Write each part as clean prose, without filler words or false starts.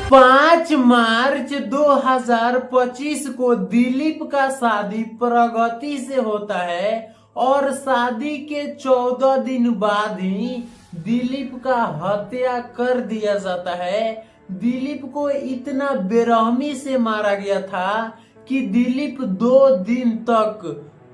5 मार्च 2025 को दिलीप का शादी प्रगति से होता है और शादी के 14 दिन बाद ही दिलीप का हत्या कर दिया जाता है। दिलीप को इतना बेरहमी से मारा गया था कि दिलीप 2 दिन तक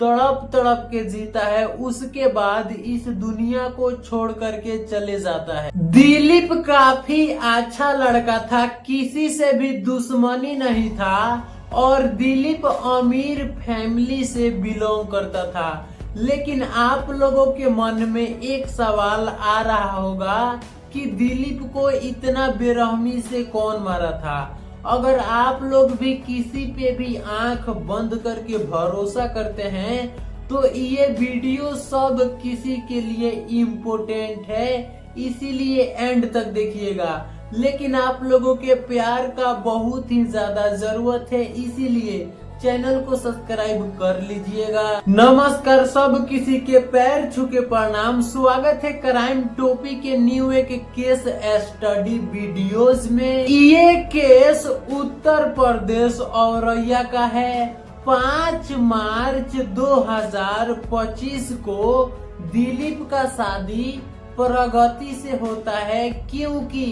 तड़प तड़प के जीता है, उसके बाद इस दुनिया को छोड़ करके चले जाता है। दिलीप काफी अच्छा लड़का था, किसी से भी दुश्मनी नहीं था और दिलीप अमीर फैमिली से बिलोंग करता था। लेकिन आप लोगों के मन में एक सवाल आ रहा होगा कि दिलीप को इतना बेरहमी से कौन मारा था। अगर आप लोग भी किसी पे भी आंख बंद करके भरोसा करते हैं तो ये वीडियो सब किसी के लिए इम्पोर्टेंट है, इसीलिए एंड तक देखिएगा। लेकिन आप लोगों के प्यार का बहुत ही ज्यादा जरूरत है, इसीलिए चैनल को सब्सक्राइब कर लीजिएगा। नमस्कार, सब किसी के पैर छू के प्रणाम। स्वागत है क्राइम टॉपिक के न्यू एक केस स्टडी वीडियोस में। ये केस उत्तर प्रदेश औरैया का है। 5 मार्च 2025 को दिलीप का शादी प्रगति से होता है, क्योंकि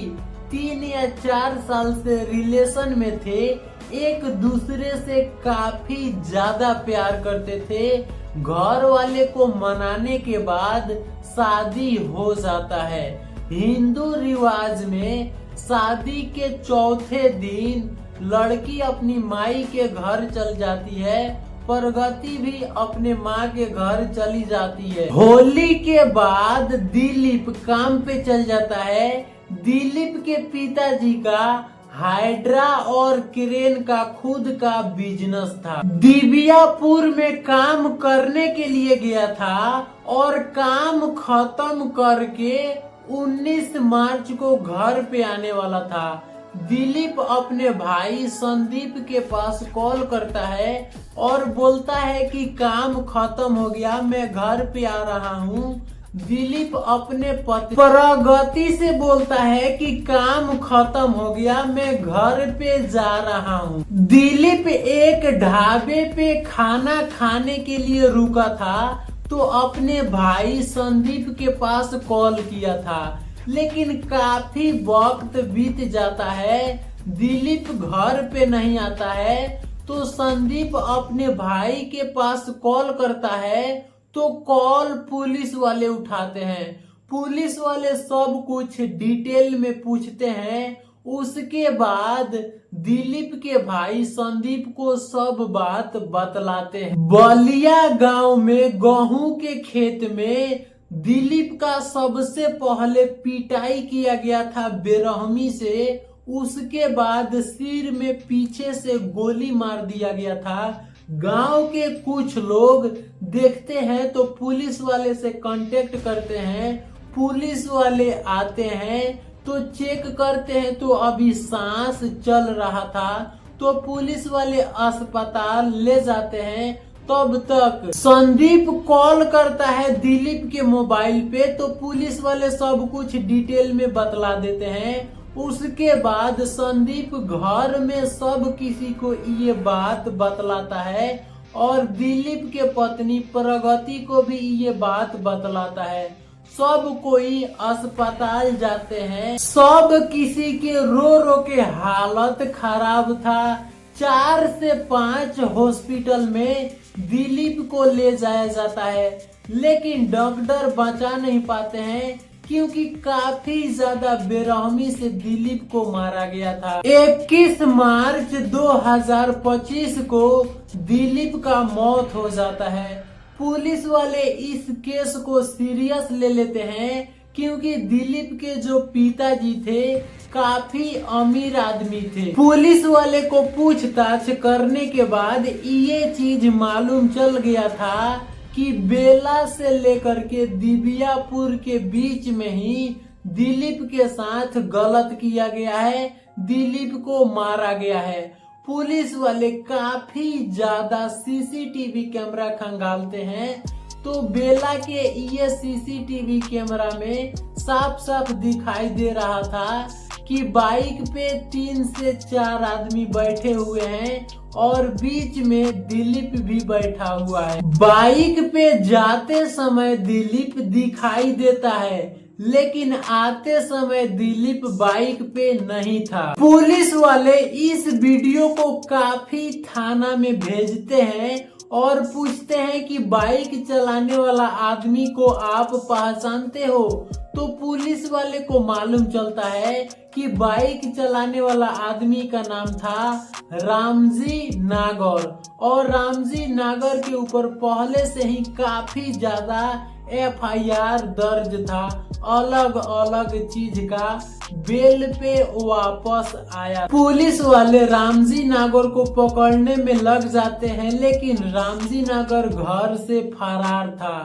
3 या 4 साल से रिलेशन में थे, एक दूसरे से काफी ज्यादा प्यार करते थे। घर वाले को मनाने के बाद शादी हो जाता है। हिंदू रिवाज में शादी के चौथे दिन लड़की अपनी माई के घर चल जाती है, प्रगति भी अपने माँ के घर चली जाती है। होली के बाद दिलीप काम पे चल जाता है। दिलीप के पिताजी का हाइड्रा और क्रेन का खुद का बिजनेस था। दिव्यापुर में काम करने के लिए गया था और काम खत्म करके 19 मार्च को घर पे आने वाला था। दिलीप अपने भाई संदीप के पास कॉल करता है और बोलता है कि काम खत्म हो गया, मैं घर पे आ रहा हूँ। दिलीप अपने पति प्रगति से बोलता है कि काम खत्म हो गया, मैं घर पे जा रहा हूँ। दिलीप एक ढाबे पे खाना खाने के लिए रुका था तो अपने भाई संदीप के पास कॉल किया था, लेकिन काफी वक्त बीत जाता है, दिलीप घर पे नहीं आता है। तो संदीप अपने भाई के पास कॉल करता है तो कॉल पुलिस वाले उठाते हैं। पुलिस वाले सब कुछ डिटेल में पूछते हैं। उसके बाद दिलीप के भाई संदीप को सब बात बतलाते हैं। बलिया गांव में गेहूं के खेत में दिलीप का सबसे पहले पिटाई किया गया था बेरहमी से। उसके बाद सिर में पीछे से गोली मार दिया गया था। गांव के कुछ लोग देखते हैं तो पुलिस वाले से कांटेक्ट करते हैं। पुलिस वाले आते हैं तो चेक करते हैं तो अभी सांस चल रहा था, तो पुलिस वाले अस्पताल ले जाते हैं। तब तक संदीप कॉल करता है दिलीप के मोबाइल पे, तो पुलिस वाले सब कुछ डिटेल में बतला देते हैं। उसके बाद संदीप घर में सब किसी को ये बात बतलाता है और दिलीप के पत्नी प्रगति को भी ये बात बतलाता है। सब कोई अस्पताल जाते हैं। सब किसी के रो रो के हालत खराब था। 4 से 5 हॉस्पिटल में दिलीप को ले जाया जाता है, लेकिन डॉक्टर बचा नहीं पाते हैं, क्योंकि काफी ज्यादा बेरहमी से दिलीप को मारा गया था। 21 मार्च 2025 को दिलीप का मौत हो जाता है। पुलिस वाले इस केस को सीरियस ले लेते हैं, क्योंकि दिलीप के जो पिताजी थे काफी अमीर आदमी थे। पुलिस वाले को पूछताछ करने के बाद ये चीज मालूम चल गया था कि बेला से लेकर के दिव्यापुर के बीच में ही दिलीप के साथ गलत किया गया है, दिलीप को मारा गया है। पुलिस वाले काफी ज्यादा सीसीटीवी कैमरा खंगालते हैं तो बेला के ये सीसीटीवी कैमरा में साफ साफ दिखाई दे रहा था कि बाइक पे 3 से 4 आदमी बैठे हुए हैं और बीच में दिलीप भी बैठा हुआ है। बाइक पे जाते समय दिलीप दिखाई देता है, लेकिन आते समय दिलीप बाइक पे नहीं था। पुलिस वाले इस वीडियो को काफी थाना में भेजते हैं और पूछते हैं कि बाइक चलाने वाला आदमी को आप पहचानते हो? तो पुलिस वाले को मालूम चलता है कि बाइक चलाने वाला आदमी का नाम था रामजी नागर और रामजी नागर के ऊपर पहले से ही काफी ज्यादा FIR दर्ज था। अलग अलग चीज का बेल पे वापस आया। पुलिस वाले रामजी नागर को पकड़ने में लग जाते हैं, लेकिन रामजी नागर घर से फरार था।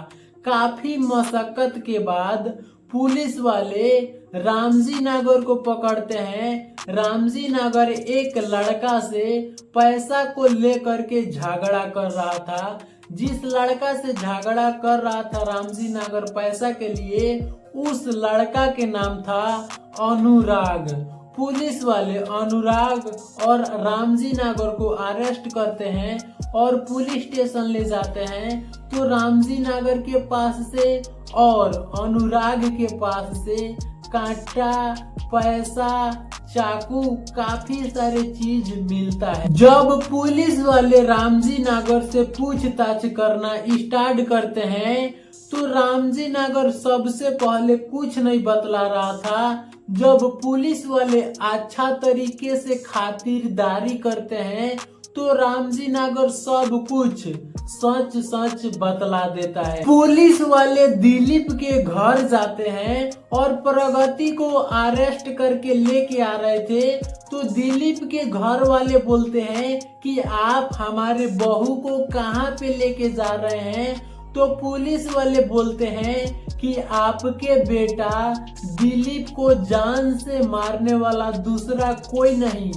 काफी मशक्कत के बाद पुलिस वाले रामजी नागर को पकड़ते हैं। रामजी नागर एक लड़का से पैसा को लेकर के झगड़ा कर रहा था। जिस लड़का से झगड़ा कर रहा था रामजी नागर पैसा के लिए, उस लड़का के नाम था अनुराग। पुलिस वाले अनुराग और रामजी नागर को अरेस्ट करते हैं और पुलिस स्टेशन ले जाते हैं। तो रामजी नागर के पास से और अनुराग के पास से कांटा, पैसा, चाकू, काफी सारे चीज मिलता है। जब पुलिस वाले रामजी नागर से पूछताछ करना स्टार्ट करते हैं तो रामजी नागर सबसे पहले कुछ नहीं बतला रहा था। जब पुलिस वाले अच्छा तरीके से खातिरदारी करते हैं तो रामजी नागर सब कुछ सच सच बतला देता है। पुलिस वाले दिलीप के घर जाते हैं और प्रगति को अरेस्ट करके लेके आ रहे थे। तो दिलीप के घर वाले बोलते हैं कि आप हमारे बहू को कहाँ पे लेके जा रहे हैं? तो पुलिस वाले बोलते हैं कि आपके बेटा दिलीप को जान से मारने वाला दूसरा कोई नहीं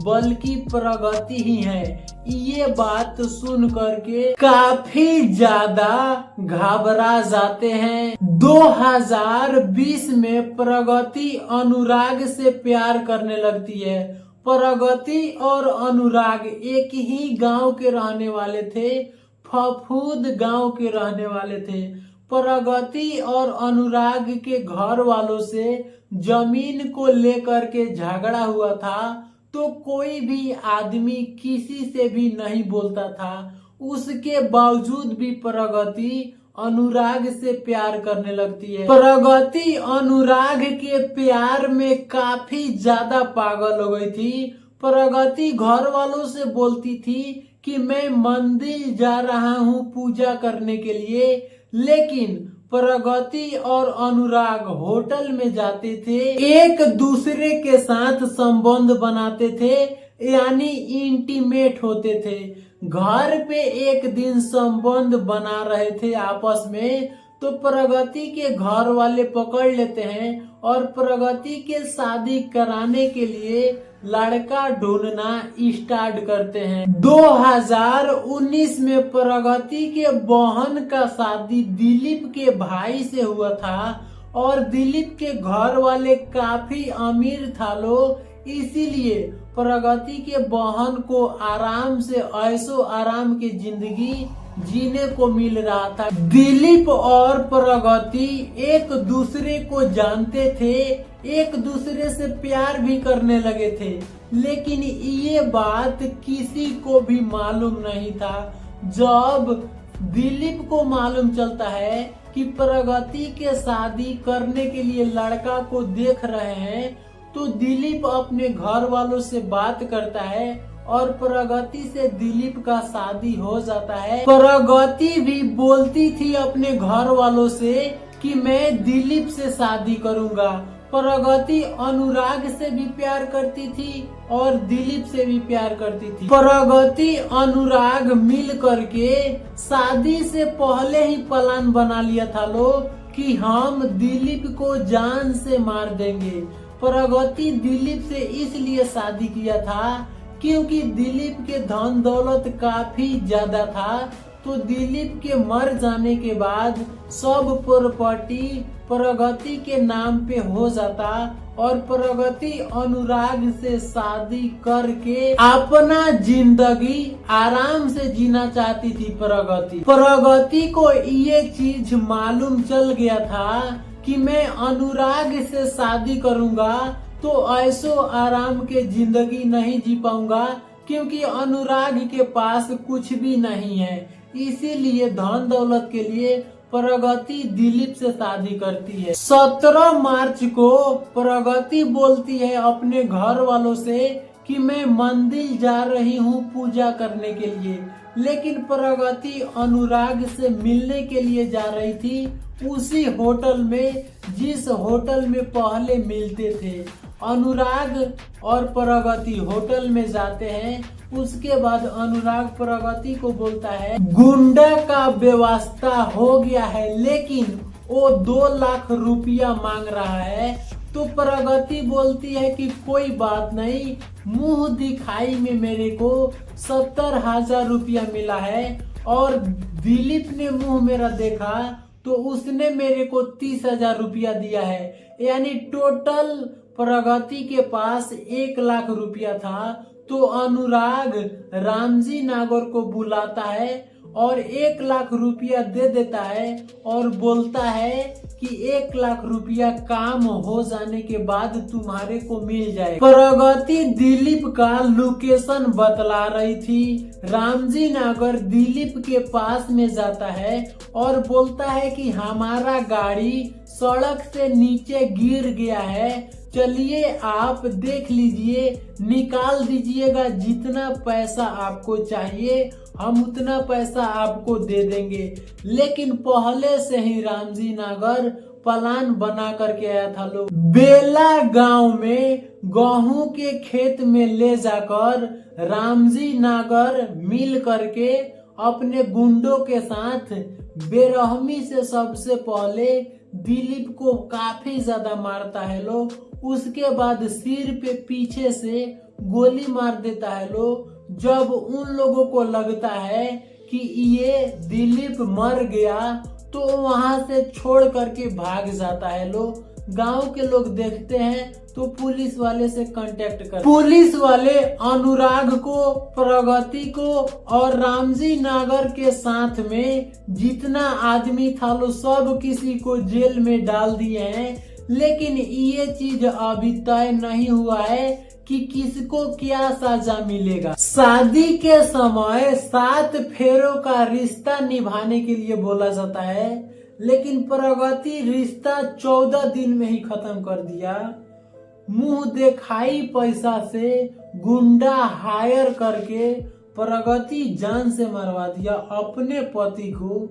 बल्कि प्रगति ही है। ये बात सुन करके काफी ज्यादा घबरा जाते हैं। 2020 में प्रगति अनुराग से प्यार करने लगती है। प्रगति और अनुराग एक ही गांव के रहने वाले थे, फफूद गांव के रहने वाले थे। प्रगति और अनुराग के घर वालों से जमीन को लेकर के झगड़ा हुआ था, तो कोई भी आदमी किसी से भी नहीं बोलता था। उसके बावजूद भी प्रगति अनुराग से प्यार करने लगती है। प्रगति अनुराग के प्यार में काफी ज्यादा पागल हो गई थी। प्रगति घर वालों से बोलती थी कि मैं मंदिर जा रहा हूँ पूजा करने के लिए, लेकिन प्रगति और अनुराग होटल में जाते थे, एक दूसरे के साथ संबंध बनाते थे, यानी इंटीमेट होते थे। घर पे एक दिन संबंध बना रहे थे आपस में, तो प्रगति के घर वाले पकड़ लेते हैं और प्रगति के शादी कराने के लिए लड़का ढूंढना स्टार्ट करते हैं। 2019 में प्रगति के बहन का शादी दिलीप के भाई से हुआ था और दिलीप के घर वाले काफी अमीर था लोग, इसीलिए प्रगति के बहन को आराम से ऐशो आराम की जिंदगी जीने को मिल रहा था। दिलीप और प्रगति एक दूसरे को जानते थे, एक दूसरे से प्यार भी करने लगे थे, लेकिन ये बात किसी को भी मालूम नहीं था। जब दिलीप को मालूम चलता है कि प्रगति के शादी करने के लिए लड़का को देख रहे हैं, तो दिलीप अपने घर वालों से बात करता है और प्रगति से दिलीप का शादी हो जाता है। प्रगति भी बोलती थी अपने घर वालों से कि मैं दिलीप से शादी करूंगा। प्रगति अनुराग से भी प्यार करती थी और दिलीप से भी प्यार करती थी। प्रगति अनुराग मिल करके शादी से पहले ही प्लान बना लिया था लोग कि हम दिलीप को जान से मार देंगे। प्रगति दिलीप से इसलिए शादी किया था क्योंकि दिलीप के धन दौलत काफी ज्यादा था, तो दिलीप के मर जाने के बाद सब प्रॉपर्टी प्रगति के नाम पे हो जाता और प्रगति अनुराग से शादी करके अपना जिंदगी आराम से जीना चाहती थी। प्रगति को ये चीज मालूम चल गया था कि मैं अनुराग से शादी करूंगा तो ऐसो आराम के जिंदगी नहीं जी पाऊंगा, क्योंकि अनुराग के पास कुछ भी नहीं है। इसीलिए धन दौलत के लिए प्रगति दिलीप से शादी करती है। 17 मार्च को प्रगति बोलती है अपने घर वालों से कि मैं मंदिर जा रही हूँ पूजा करने के लिए, लेकिन प्रगति अनुराग से मिलने के लिए जा रही थी, उसी होटल में जिस होटल में पहले मिलते थे। अनुराग और प्रगति होटल में जाते हैं। उसके बाद अनुराग प्रगति को बोलता है गुंडा का व्यवस्था हो गया है, लेकिन वो 2 लाख रुपया मांग रहा है। तो प्रगति बोलती है कि कोई बात नहीं, मुंह दिखाई में मेरे को 70,000 रुपया मिला है, और दिलीप ने मुंह मेरा देखा तो उसने मेरे को 30,000 रुपया दिया है। यानी टोटल प्रगति के पास 1 लाख रुपया था। तो अनुराग रामजी नागर को बुलाता है और 1 लाख रुपया दे देता है और बोलता है कि 1 लाख रुपया काम हो जाने के बाद तुम्हारे को मिल जाए। प्रगति दिलीप का लोकेशन बतला रही थी। रामजी नागर दिलीप के पास में जाता है और बोलता है कि हमारा गाड़ी सड़क से नीचे गिर गया है, चलिए आप देख लीजिए, निकाल दीजिएगा, जितना पैसा आपको चाहिए हम उतना पैसा आपको दे देंगे। लेकिन पहले से ही रामजी नागर प्लान बना करके आया था। लोग बेला गांव में गेहूं के खेत में ले जाकर रामजी नागर मिल करके अपने गुंडों के साथ बेरहमी से सबसे पहले दिलीप को काफी ज्यादा मारता है लोग। उसके बाद सिर पे पीछे से गोली मार देता है लोग। जब उन लोगों को लगता है कि ये दिलीप मर गया तो वहां से छोड़ करके भाग जाता है लोग। गांव के लोग देखते हैं तो पुलिस वाले से कांटेक्ट करते। पुलिस वाले अनुराग को, प्रगति को और रामजी नागर के साथ में जितना आदमी था लो सब किसी को जेल में डाल दिए हैं। लेकिन ये चीज अभी तय नहीं हुआ है कि किसको क्या सजा मिलेगा। शादी के समय 7 फेरों का रिश्ता निभाने के लिए बोला जाता है, लेकिन प्रगति रिश्ता 14 दिन में ही खत्म कर दिया। मुंह दिखाई पैसा से गुंडा हायर करके प्रगति जान से मरवा दिया अपने पति को।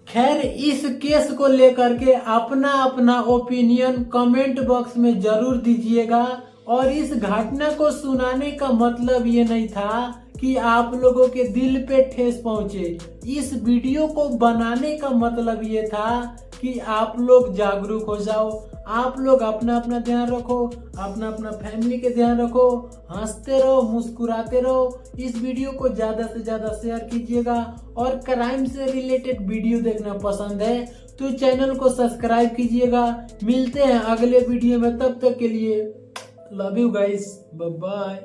खैर, इस केस को लेकर के अपना अपना ओपिनियन कमेंट बॉक्स में जरूर दीजिएगा। और इस घटना को सुनाने का मतलब ये नहीं था कि आप लोगों के दिल पे ठेस पहुंचे। इस वीडियो को बनाने का मतलब ये था कि आप लोग जागरूक हो जाओ। आप लोग अपना अपना ध्यान रखो, अपना अपना फैमिली के ध्यान रखो, हंसते रहो, मुस्कुराते रहो। इस वीडियो को ज्यादा से ज्यादा शेयर कीजिएगा। और क्राइम से रिलेटेड वीडियो देखना पसंद है तो चैनल को सब्सक्राइब कीजिएगा। मिलते हैं अगले वीडियो में, तब तक के लिए love you guys, bye bye.